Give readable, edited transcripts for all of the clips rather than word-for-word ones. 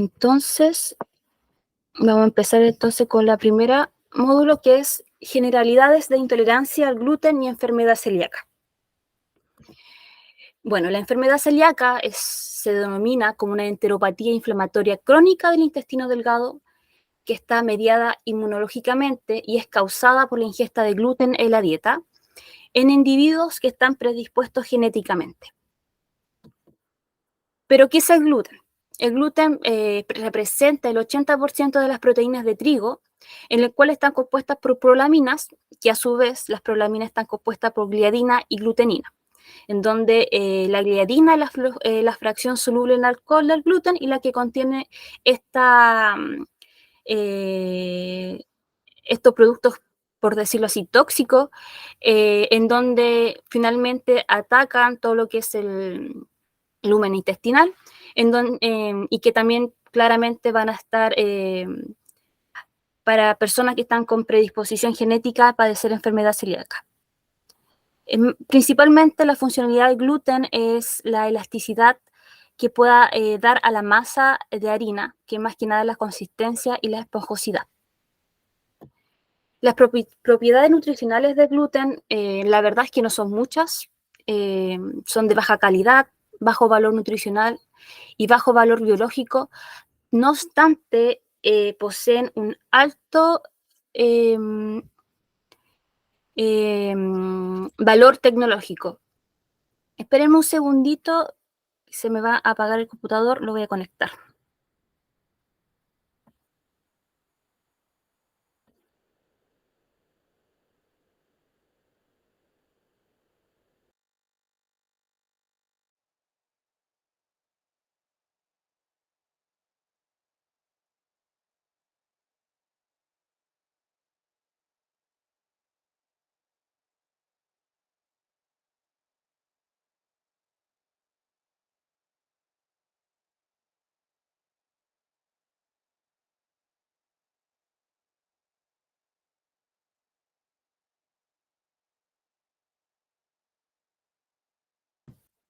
Entonces, vamos a empezar entonces con la primera módulo, que es generalidades de intolerancia al gluten y enfermedad celíaca. Bueno, la enfermedad celíaca se denomina como una enteropatía inflamatoria crónica del intestino delgado que está mediada inmunológicamente y es causada por la ingesta de gluten en la dieta en individuos que están predispuestos genéticamente. ¿Pero qué es el gluten? El gluten representa el 80% de las proteínas de trigo, en el cual están compuestas por prolaminas, que a su vez las prolaminas están compuestas por gliadina y glutenina, en donde la gliadina es la fracción soluble en alcohol del gluten y la que contiene estos productos, por decirlo así, tóxicos, en donde finalmente atacan todo lo que es el lumen intestinal, y que también claramente van a estar para personas que están con predisposición genética a padecer enfermedad celíaca. Principalmente la funcionalidad del gluten es la elasticidad que pueda dar a la masa de harina, que más que nada es la consistencia y la esponjosidad. Las propiedades nutricionales del gluten, la verdad es que no son muchas, son de baja calidad, bajo valor nutricional y bajo valor biológico. No obstante, poseen un alto valor tecnológico. Espérenme un segundito, se me va a apagar el computador, lo voy a conectar.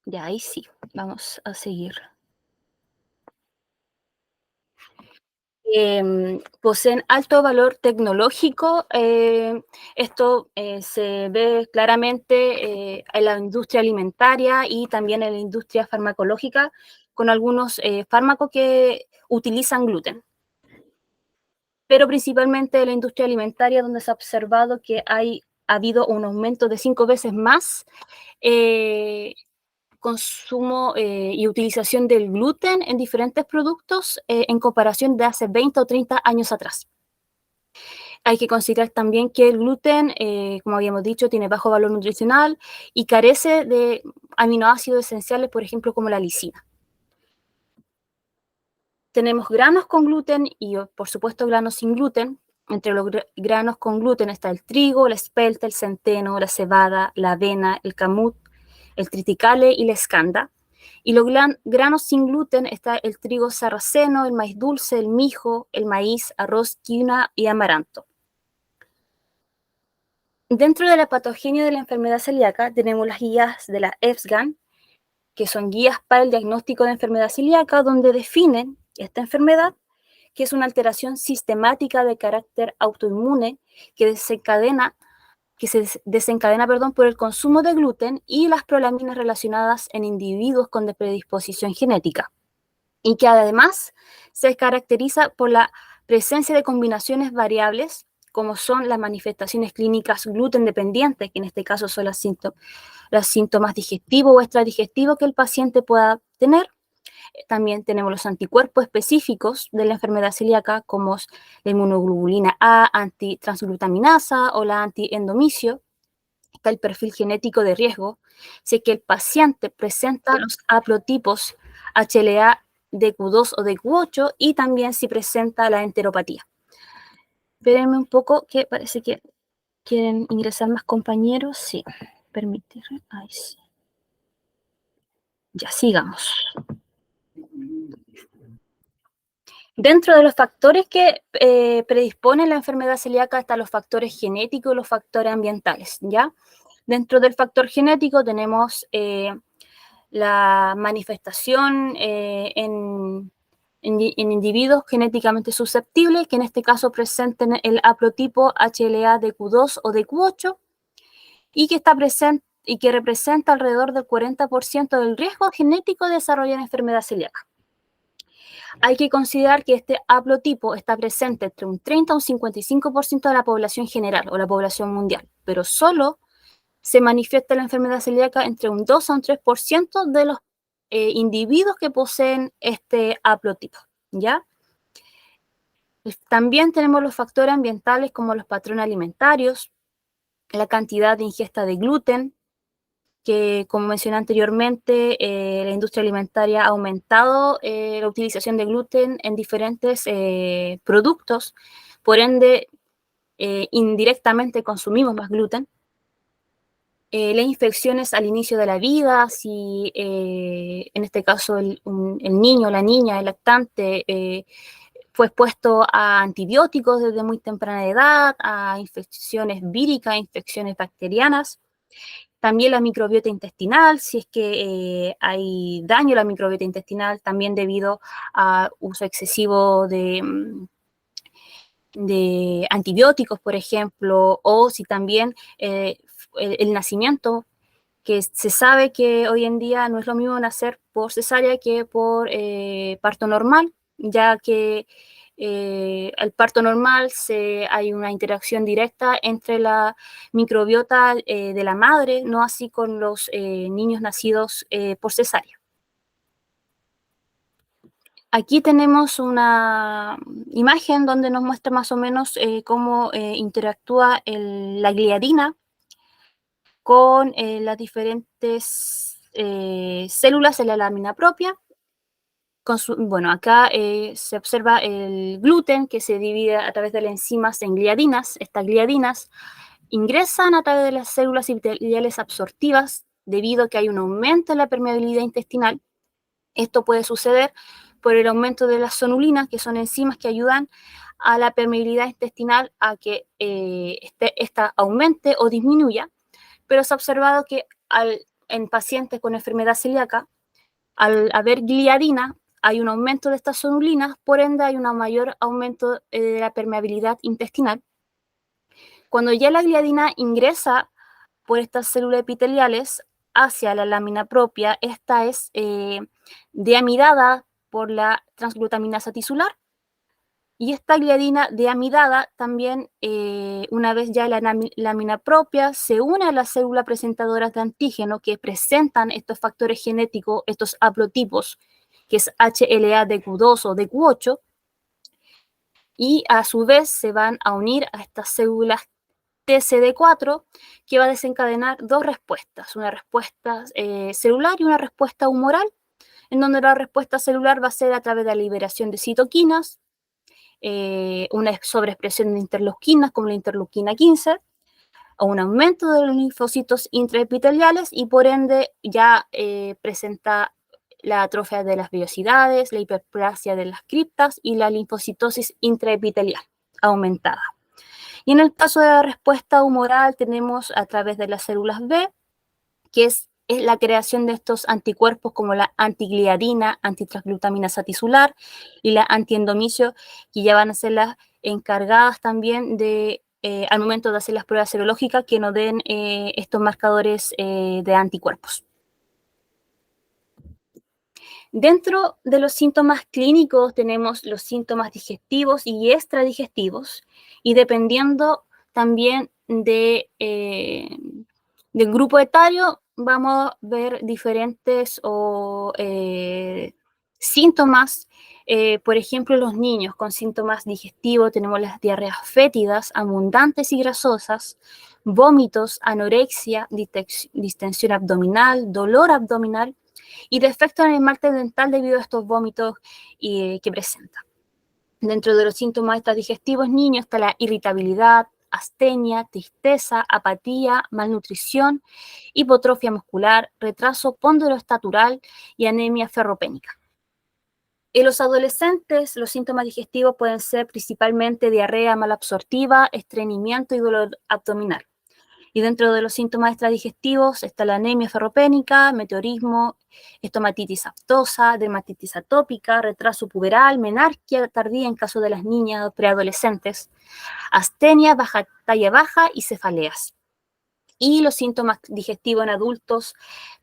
Ya, ahí sí, vamos a seguir. Poseen alto valor tecnológico. Esto se ve claramente en la industria alimentaria y también en la industria farmacológica, con algunos fármacos que utilizan gluten. Pero principalmente en la industria alimentaria, donde se ha observado que ha habido un aumento de 5 veces más consumo y utilización del gluten en diferentes productos en comparación de hace 20 o 30 años atrás. Hay que considerar también que el gluten, como habíamos dicho, tiene bajo valor nutricional y carece de aminoácidos esenciales, por ejemplo, como la lisina. Tenemos granos con gluten y, por supuesto, granos sin gluten. Entre los granos con gluten está el trigo, la espelta, el centeno, la cebada, la avena, el camut, el triticale y la escanda. Y los granos sin gluten está el trigo sarraceno, el maíz dulce, el mijo, el maíz, arroz, quinoa y amaranto. Dentro de la patogenia de la enfermedad celíaca tenemos las guías de la EFSGAN, que son guías para el diagnóstico de enfermedad celíaca, donde definen esta enfermedad, que es una alteración sistemática de carácter autoinmune que se desencadena por el consumo de gluten y las prolaminas relacionadas en individuos con predisposición genética, y que además se caracteriza por la presencia de combinaciones variables, como son las manifestaciones clínicas gluten dependientes, que en este caso son los síntomas digestivos o extradigestivos que el paciente pueda tener. También tenemos los anticuerpos específicos de la enfermedad celíaca, como la inmunoglobulina A, antitransglutaminasa o la antiendomicio. Está el perfil genético de riesgo, si es que el paciente presenta los haplotipos HLA DQ2 o DQ8 y también si presenta la enteropatía. Espérenme un poco, que parece que quieren ingresar más compañeros. Sí, permitir. Ahí sí. Ya, sigamos. Dentro de los factores que predisponen la enfermedad celíaca están los factores genéticos y los factores ambientales, ¿ya? Dentro del factor genético tenemos la manifestación en en individuos genéticamente susceptibles, que en este caso presenten el haplotipo HLA-DQ2 o DQ8, y que está presente y que representa alrededor del 40% del riesgo genético de desarrollar enfermedad celíaca. Hay que considerar que este haplotipo está presente entre un 30 a un 55% de la población general o la población mundial, pero solo se manifiesta la enfermedad celíaca entre un 2 a un 3% de los individuos que poseen este haplotipo, ¿ya? También tenemos los factores ambientales como los patrones alimentarios, la cantidad de ingesta de gluten, que como mencioné anteriormente, la industria alimentaria ha aumentado la utilización de gluten en diferentes productos, por ende, indirectamente consumimos más gluten. Las infecciones al inicio de la vida, si en este caso el niño, la niña, el lactante, fue expuesto a antibióticos desde muy temprana edad, a infecciones víricas, infecciones bacterianas. También la microbiota intestinal, si es que hay daño a la microbiota intestinal, también debido a uso excesivo de antibióticos, por ejemplo, o si también el nacimiento, que se sabe que hoy en día no es lo mismo nacer por cesárea que por parto normal, ya que al parto normal hay una interacción directa entre la microbiota de la madre, no así con los niños nacidos por cesárea. Aquí tenemos una imagen donde nos muestra más o menos cómo interactúa la gliadina con las diferentes células en la lámina propia. Bueno, acá se observa el gluten que se divide a través de las enzimas en gliadinas. Estas gliadinas ingresan a través de las células epiteliales absortivas debido a que hay un aumento en la permeabilidad intestinal. Esto puede suceder por el aumento de las sonulinas, que son enzimas que ayudan a la permeabilidad intestinal a que esta aumente o disminuya, pero se ha observado que en pacientes con enfermedad celíaca, al haber gliadina, hay un aumento de estas sonulinas, por ende hay un mayor aumento de la permeabilidad intestinal. Cuando ya la gliadina ingresa por estas células epiteliales hacia la lámina propia, esta es deamidada por la transglutaminasa tisular, y esta gliadina deamidada también, una vez ya la lámina propia, se une a las células presentadoras de antígeno que presentan estos factores genéticos, estos haplotipos, que es HLA-DQ2 o DQ8, y a su vez se van a unir a estas células TCD4, que va a desencadenar dos respuestas, una respuesta celular y una respuesta humoral, en donde la respuesta celular va a ser a través de la liberación de citoquinas, una sobreexpresión de interleuquinas como la interleuquina 15, o un aumento de los linfocitos intraepiteliales, y por ende ya presenta la atrofia de las vellosidades, la hiperplasia de las criptas y la linfocitosis intraepitelial aumentada. Y en el caso de la respuesta humoral tenemos a través de las células B, que es la creación de estos anticuerpos como la antigliadina, antitransglutaminasa tisular y la antiendomicio, que ya van a ser las encargadas también de, al momento de hacer las pruebas serológicas, que nos den estos marcadores de anticuerpos. Dentro de los síntomas clínicos tenemos los síntomas digestivos y extradigestivos, y dependiendo también del grupo etario, vamos a ver diferentes síntomas. Por ejemplo, los niños con síntomas digestivos tenemos las diarreas fétidas, abundantes y grasosas, vómitos, anorexia, distensión abdominal, dolor abdominal y defectos en el esmalte dental debido a estos vómitos que presenta. Dentro de los síntomas extradigestivos niños está la irritabilidad, astenia, tristeza, apatía, malnutrición, hipotrofia muscular, retraso ponderoestatural y anemia ferropénica. En los adolescentes, los síntomas digestivos pueden ser principalmente diarrea malabsortiva, estreñimiento y dolor abdominal. Y dentro de los síntomas extradigestivos está la anemia ferropénica, meteorismo, estomatitis aftosa, dermatitis atópica, retraso puberal, menarquia tardía en caso de las niñas o preadolescentes, astenia, baja, talla baja y cefaleas. Y los síntomas digestivos en adultos,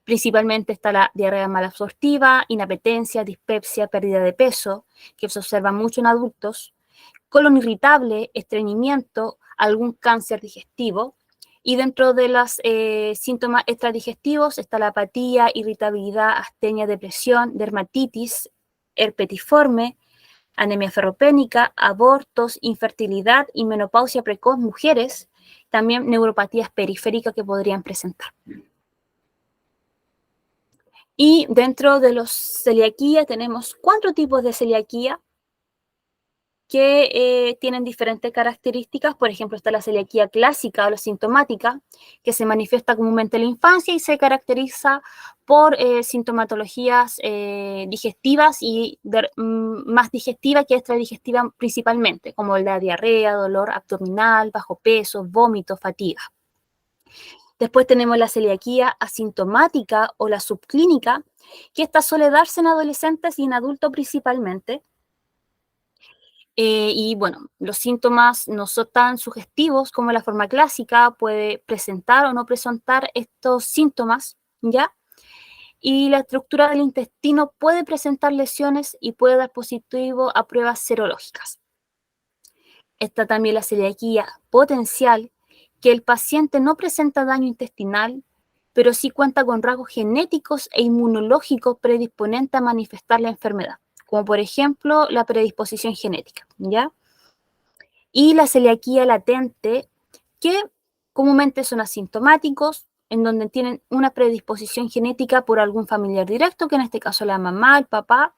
principalmente está la diarrea malabsortiva, inapetencia, dispepsia, pérdida de peso, que se observa mucho en adultos, colon irritable, estreñimiento, algún cáncer digestivo. Y dentro de los síntomas extradigestivos está la apatía, irritabilidad, astenia, depresión, dermatitis, herpetiforme, anemia ferropénica, abortos, infertilidad y menopausia precoz mujeres, también neuropatías periféricas que podrían presentar. Y dentro de los celiaquía tenemos 4 tipos de celiaquía que tienen diferentes características. Por ejemplo, está la celiaquía clásica o la sintomática, que se manifiesta comúnmente en la infancia y se caracteriza por sintomatologías digestivas y más digestiva que extradigestiva principalmente, como la diarrea, dolor abdominal, bajo peso, vómito, fatiga. Después tenemos la celiaquía asintomática o la subclínica, que esta suele darse en adolescentes y en adultos principalmente. Y bueno, los síntomas no son tan sugestivos como la forma clásica, puede presentar o no presentar estos síntomas, ¿ya? Y la estructura del intestino puede presentar lesiones y puede dar positivo a pruebas serológicas. Está también la celiaquía potencial, que el paciente no presenta daño intestinal, pero sí cuenta con rasgos genéticos e inmunológicos predisponentes a manifestar la enfermedad, como por ejemplo la predisposición genética, ¿ya? Y la celiaquía latente, que comúnmente son asintomáticos, en donde tienen una predisposición genética por algún familiar directo, que en este caso la mamá, el papá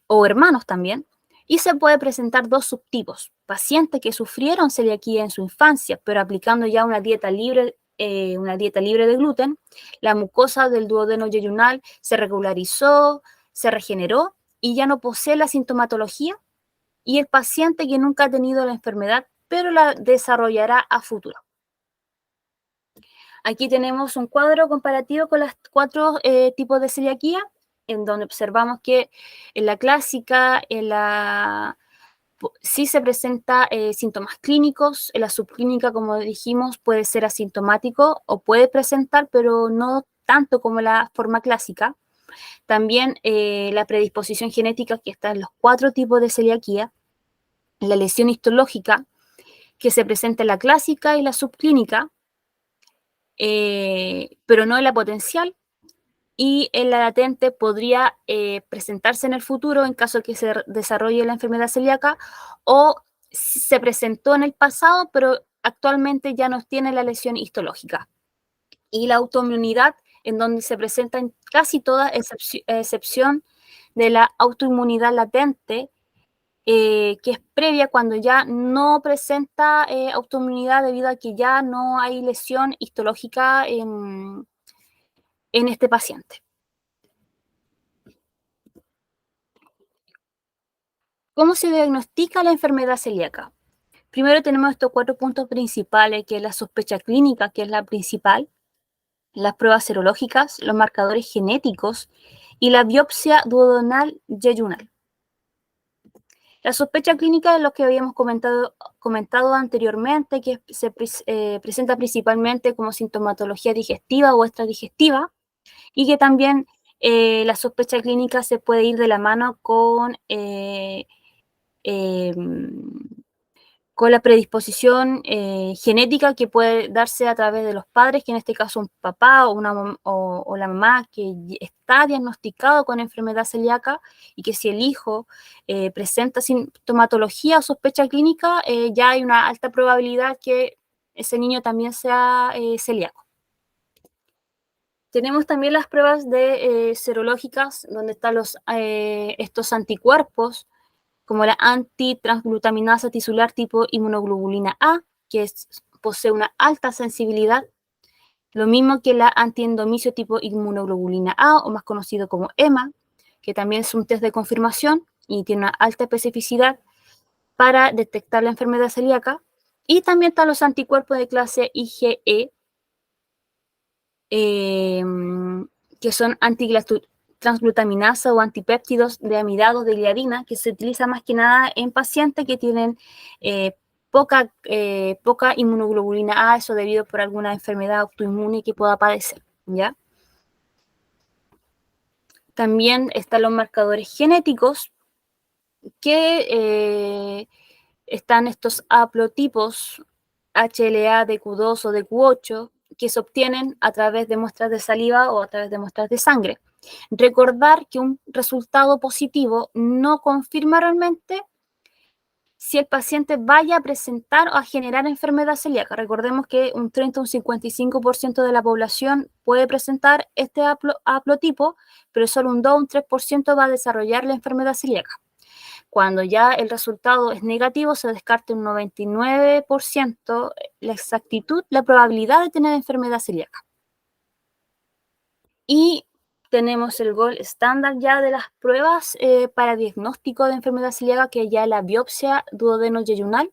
o hermanos también, y se puede presentar 2 subtipos: pacientes que sufrieron celiaquía en su infancia, pero aplicando ya una dieta libre de gluten, la mucosa del duodeno yeyunal se regularizó, se regeneró y ya no posee la sintomatología, y el paciente que nunca ha tenido la enfermedad, pero la desarrollará a futuro. Aquí tenemos un cuadro comparativo con los 4 tipos de celiaquía, en donde observamos que en la clásica, sí se presenta síntomas clínicos. En la subclínica, como dijimos, puede ser asintomático o puede presentar, pero no tanto como la forma clásica. También la predisposición genética, que está en los 4 tipos de celiaquía. La lesión histológica, que se presenta en la clásica y la subclínica, pero no en la potencial. Y en la latente podría presentarse en el futuro en caso de que se desarrolle la enfermedad celíaca, o se presentó en el pasado, pero actualmente ya no tiene la lesión histológica. Y la autoinmunidad, en donde se presenta en casi toda excepción de la autoinmunidad latente, que es previa cuando ya no presenta autoinmunidad debido a que ya no hay lesión histológica en este paciente. ¿Cómo se diagnostica la enfermedad celíaca? Primero tenemos estos 4 puntos principales, que es la sospecha clínica, que es la principal, las pruebas serológicas, los marcadores genéticos y la biopsia duodenal yeyunal. La sospecha clínica es lo que habíamos comentado anteriormente, que se presenta principalmente como sintomatología digestiva o extradigestiva, y que también la sospecha clínica se puede ir de la mano con la predisposición genética, que puede darse a través de los padres, que en este caso un papá o la mamá que está diagnosticado con enfermedad celíaca, y que si el hijo presenta sintomatología o sospecha clínica, ya hay una alta probabilidad que ese niño también sea celíaco. Tenemos también las pruebas serológicas, donde están estos anticuerpos, como la antitransglutaminasa tisular tipo inmunoglobulina A, que posee una alta sensibilidad, lo mismo que la antiendomicio tipo inmunoglobulina A, o más conocido como EMA, que también es un test de confirmación y tiene una alta especificidad para detectar la enfermedad celíaca. Y también están los anticuerpos de clase IgE, que son antitransglutaminasa o antipéptidos de amidados de gliadina, que se utiliza más que nada en pacientes que tienen poca inmunoglobulina A, eso debido por alguna enfermedad autoinmune que pueda padecer, ¿ya? También están los marcadores genéticos, que están estos haplotipos HLA, DQ2 o DQ8, que se obtienen a través de muestras de saliva o a través de muestras de sangre. Recordar que un resultado positivo no confirma realmente si el paciente vaya a presentar o a generar enfermedad celíaca. Recordemos que un 30 o un 55% de la población puede presentar este haplotipo, pero solo un 2 o un 3% va a desarrollar la enfermedad celíaca. Cuando ya el resultado es negativo, se descarta un 99% la exactitud, la probabilidad de tener enfermedad celíaca. Y tenemos el gold estándar ya de las pruebas para diagnóstico de enfermedad celíaca, que ya es la biopsia duodeno-yeyunal,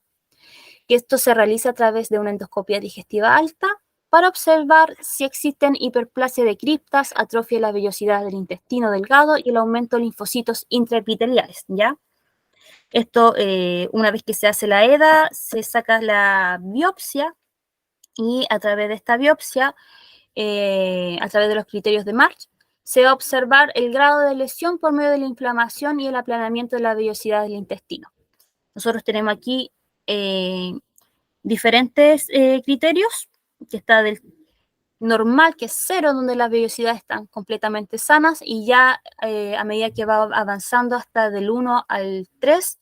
que esto se realiza a través de una endoscopia digestiva alta para observar si existen hiperplasia de criptas, atrofia de la vellosidad del intestino delgado y el aumento de linfocitos intraepiteliales, ¿ya? Esto, una vez que se hace la EDA, se saca la biopsia y a través de esta biopsia, a través de los criterios de March, se va a observar el grado de lesión por medio de la inflamación y el aplanamiento de la vellosidad del intestino. Nosotros tenemos aquí diferentes criterios, que está del normal, que es 0, donde las vellosidades están completamente sanas, y ya a medida que va avanzando hasta del 1 al 3,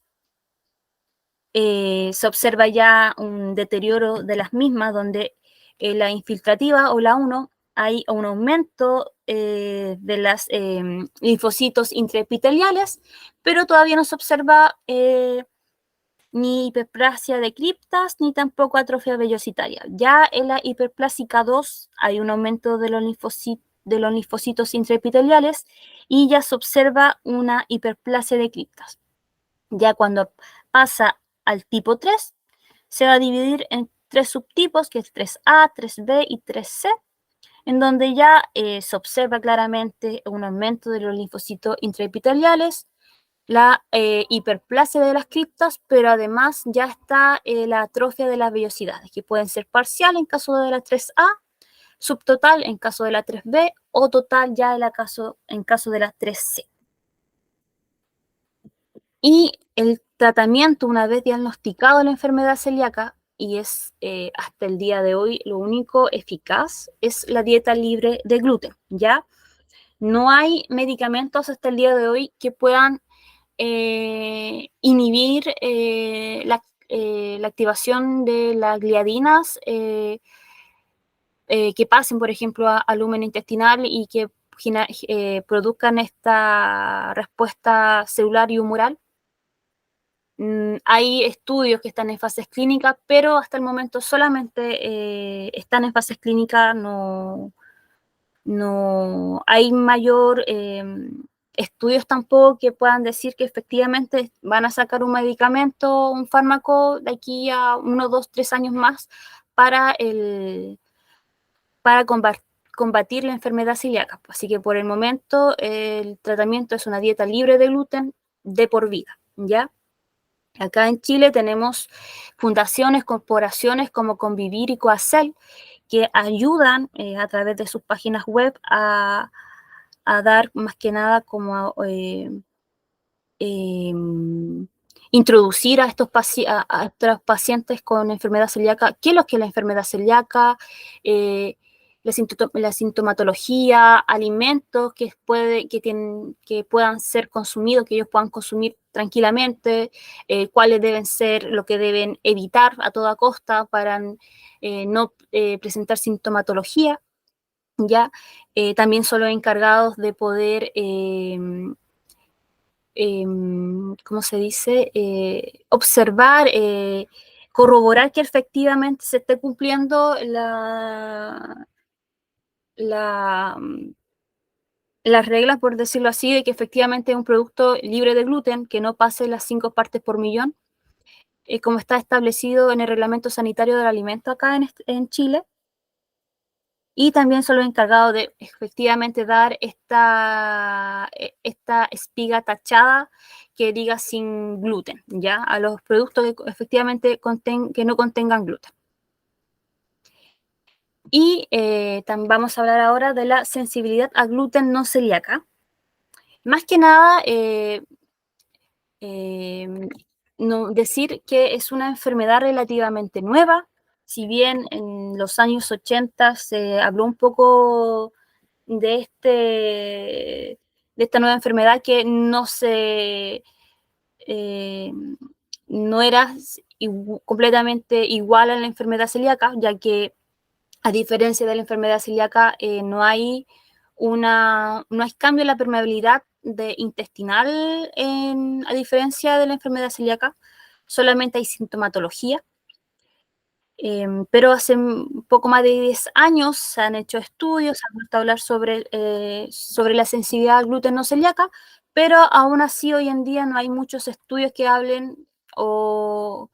se observa ya un deterioro de las mismas, donde la infiltrativa o la 1 hay un aumento de los linfocitos intraepiteliales, pero todavía no se observa ni hiperplasia de criptas, ni tampoco atrofia vellositaria. Ya en la hiperplásica 2 hay un aumento de los linfocitos intraepiteliales y ya se observa una hiperplasia de criptas. Ya cuando pasa al tipo 3, se va a dividir en 3 subtipos, que es 3A, 3B y 3C, en donde ya se observa claramente un aumento de los linfocitos intraepiteliales, la hiperplasia de las criptas, pero además ya está la atrofia de las vellosidades, que pueden ser parcial en caso de la 3A, subtotal en caso de la 3B o total ya en caso de la 3C. Y el tratamiento, una vez diagnosticado la enfermedad celíaca, y es hasta el día de hoy lo único eficaz, es la dieta libre de gluten, ¿ya? No hay medicamentos hasta el día de hoy que puedan inhibir la activación de las gliadinas que pasen, por ejemplo, al lumen intestinal y que produzcan esta respuesta celular y humoral. Hay estudios que están en fases clínicas, pero hasta el momento solamente están en fases clínicas, no hay mayor estudios tampoco que puedan decir que efectivamente van a sacar un medicamento, un fármaco de aquí a 1, 2, 3 años más para combatir la enfermedad celíaca. Así que por el momento el tratamiento es una dieta libre de gluten de por vida, ¿ya? Acá en Chile tenemos fundaciones, corporaciones como Convivir y Coacel, que ayudan a través de sus páginas web a dar más que nada como introducir a estos pacientes con enfermedad celíaca, qué es lo que es la enfermedad celíaca, la sintomatología, alimentos que puedan ser consumidos, que ellos puedan consumir tranquilamente, cuáles deben ser lo que deben evitar a toda costa para no presentar sintomatología. Ya también son los encargados de poder ¿cómo se dice? Observar, corroborar que efectivamente se esté cumpliendo las reglas, por decirlo así, de que efectivamente es un producto libre de gluten, que no pase las 5 partes por millón. como está establecido en el Reglamento Sanitario del Alimento acá en Chile. Y también son los encargados de efectivamente dar esta espiga tachada que diga sin gluten, ¿ya? A los productos que efectivamente que no contengan gluten. Y vamos a hablar ahora de la sensibilidad al gluten no celíaca. Más que nada, no, decir que es una enfermedad relativamente nueva. Si bien en los años 80 se habló un poco de, de esta nueva enfermedad que no era completamente igual a la enfermedad celíaca, ya que a diferencia de la enfermedad celíaca no hay cambio en la permeabilidad intestinal a diferencia de la enfermedad celíaca, solamente hay sintomatología. Pero hace un poco más de 10 años se han hecho estudios, se han vuelto a hablar sobre la sensibilidad al gluten no celíaca, pero aún así hoy en día no hay muchos estudios que hablen o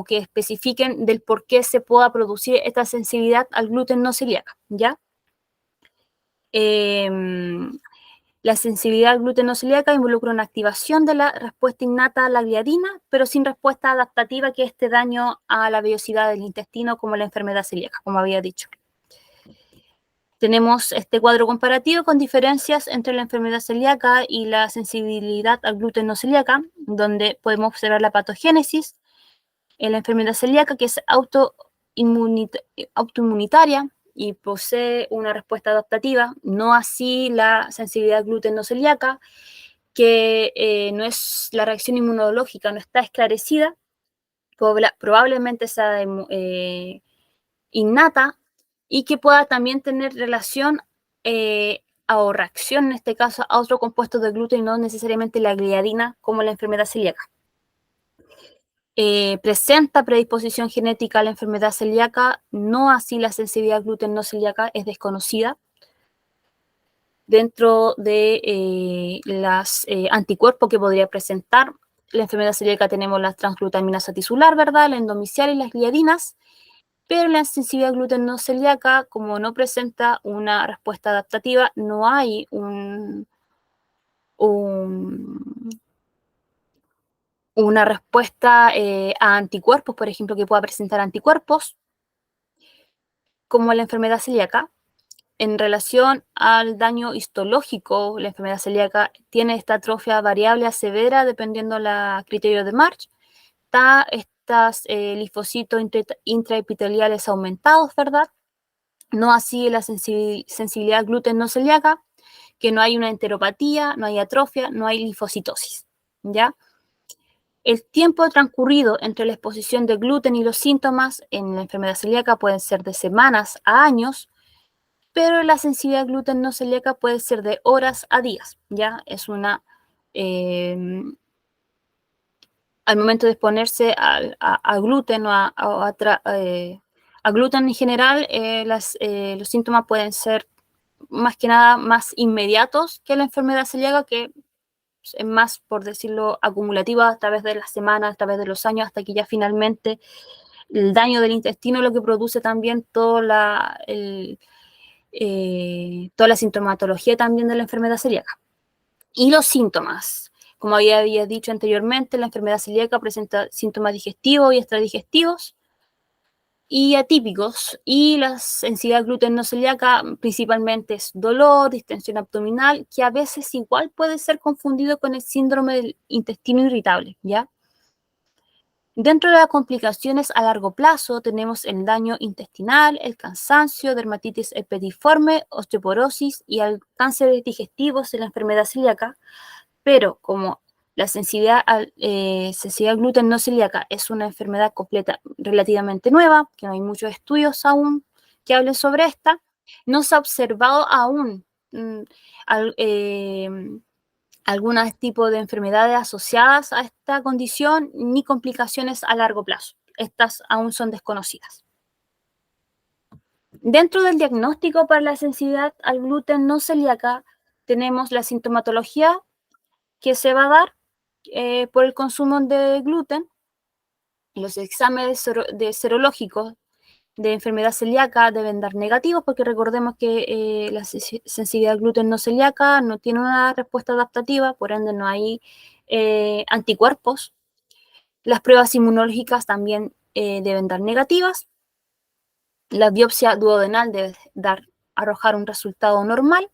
que especifiquen del por qué se pueda producir esta sensibilidad al gluten no celíaca, ¿ya? La sensibilidad al gluten no celíaca involucra una activación de la respuesta innata a la gliadina, pero sin respuesta adaptativa que este daño a la vellosidad del intestino como la enfermedad celíaca, como había dicho. Tenemos este cuadro comparativo con diferencias entre la enfermedad celíaca y la sensibilidad al gluten no celíaca, donde podemos observar la patogénesis en la enfermedad celíaca, que es autoinmunitaria y posee una respuesta adaptativa, no así la sensibilidad al gluten no celíaca, que no es la reacción inmunológica, no está esclarecida, probablemente sea innata y que pueda también tener relación o reacción, en este caso, a otro compuesto de gluten y no necesariamente la gliadina como la enfermedad celíaca. Presenta predisposición genética a la enfermedad celíaca, no así la sensibilidad al gluten no celíaca, es desconocida. Dentro de los anticuerpos que podría presentar la enfermedad celíaca tenemos las transglutaminas tisular, ¿verdad? La endomicial y las gliadinas, pero la sensibilidad al gluten no celíaca, como no presenta una respuesta adaptativa, no hay una respuesta a anticuerpos, por ejemplo, que pueda presentar anticuerpos, como la enfermedad celíaca. En relación al daño histológico, la enfermedad celíaca tiene esta atrofia variable a severa dependiendo del criterio de March. Estas linfocitos intraepiteliales aumentados, ¿verdad? No así la sensibilidad al gluten no celíaca, que no hay una enteropatía, no hay atrofia, no hay linfocitosis, ¿ya? El tiempo transcurrido entre la exposición de gluten y los síntomas en la enfermedad celíaca pueden ser de semanas a años, pero la sensibilidad al gluten no celíaca puede ser de horas a días, ¿ya? Es al momento de exponerse a gluten o a gluten en general, los síntomas pueden ser más que nada más inmediatos que la enfermedad celíaca, que es más, por decirlo, acumulativa a través de las semanas, a través de los años, hasta que ya finalmente el daño del intestino es lo que produce también toda la sintomatología también de la enfermedad celíaca. Y los síntomas. Como había dicho anteriormente, la enfermedad celíaca presenta síntomas digestivos y extradigestivos y atípicos, y la sensibilidad al gluten no celíaca principalmente es dolor, distensión abdominal, que a veces igual puede ser confundido con el síndrome del intestino irritable, ¿ya? Dentro de las complicaciones a largo plazo tenemos el daño intestinal, el cansancio, dermatitis epidemiforme, osteoporosis y cánceres digestivos en la enfermedad celíaca, pero como la sensibilidad al gluten no celíaca es una enfermedad relativamente nueva, que no hay muchos estudios aún que hablen sobre esta, no se ha observado aún algún tipo de enfermedades asociadas a esta condición ni complicaciones a largo plazo. Estas aún son desconocidas. Dentro del diagnóstico para la sensibilidad al gluten no celíaca tenemos la sintomatología que se va a dar por el consumo de gluten, Los exámenes serológicos de enfermedad celíaca deben dar negativos, porque recordemos que la sensibilidad al gluten no celíaca no tiene una respuesta adaptativa, por ende no hay anticuerpos. Las pruebas inmunológicas también deben dar negativas. La biopsia duodenal debe arrojar un resultado normal.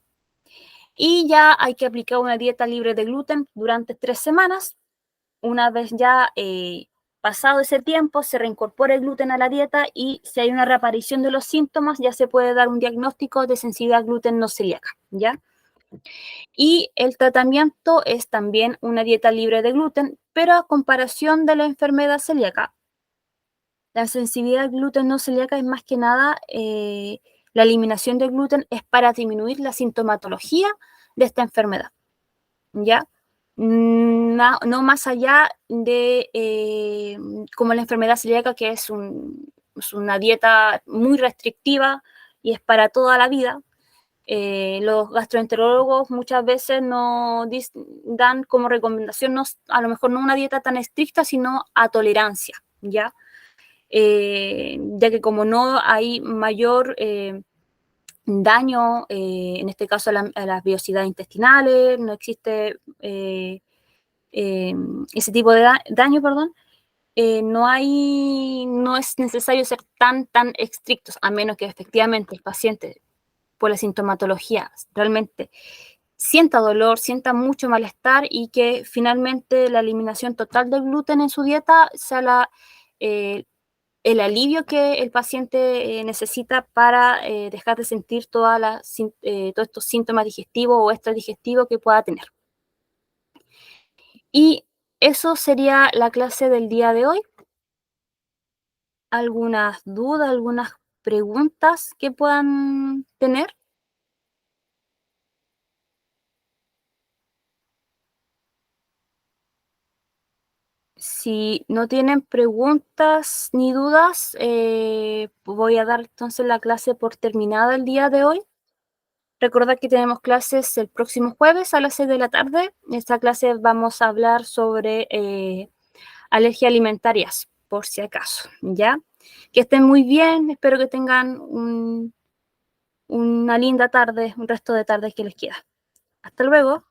Y ya hay que aplicar una dieta libre de gluten durante 3 semanas. Una vez ya pasado ese tiempo, se reincorpora el gluten a la dieta y si hay una reaparición de los síntomas, ya se puede dar un diagnóstico de sensibilidad al gluten no celíaca, ¿ya? Y el tratamiento es también una dieta libre de gluten, pero a comparación de la enfermedad celíaca, la sensibilidad al gluten no celíaca es más que nada, la eliminación del gluten es para disminuir la sintomatología de esta enfermedad, ¿ya? No más allá de como la enfermedad celíaca, que es una dieta muy restrictiva y es para toda la vida. Los gastroenterólogos muchas veces no dan como recomendación, a lo mejor no una dieta tan estricta, sino a tolerancia, ¿ya? Ya que como no hay mayor daño, en este caso a las vellosidades intestinales, no existe ese tipo de daño, perdón, no es necesario ser tan estrictos, a menos que efectivamente el paciente, por la sintomatología, realmente sienta dolor, sienta mucho malestar y que finalmente la eliminación total del gluten en su dieta sea el alivio que el paciente necesita para dejar de sentir todos estos síntomas digestivos o extradigestivos que pueda tener. Y eso sería la clase del día de hoy. ¿Algunas dudas, algunas preguntas que puedan tener? Si no tienen preguntas ni dudas, voy a dar entonces la clase por terminada el día de hoy. Recordad que tenemos clases el próximo jueves a las 6 de la tarde. En esta clase vamos a hablar sobre alergias alimentarias, por si acaso, ¿ya? Que estén muy bien, espero que tengan una linda tarde, un resto de tarde que les queda. Hasta luego.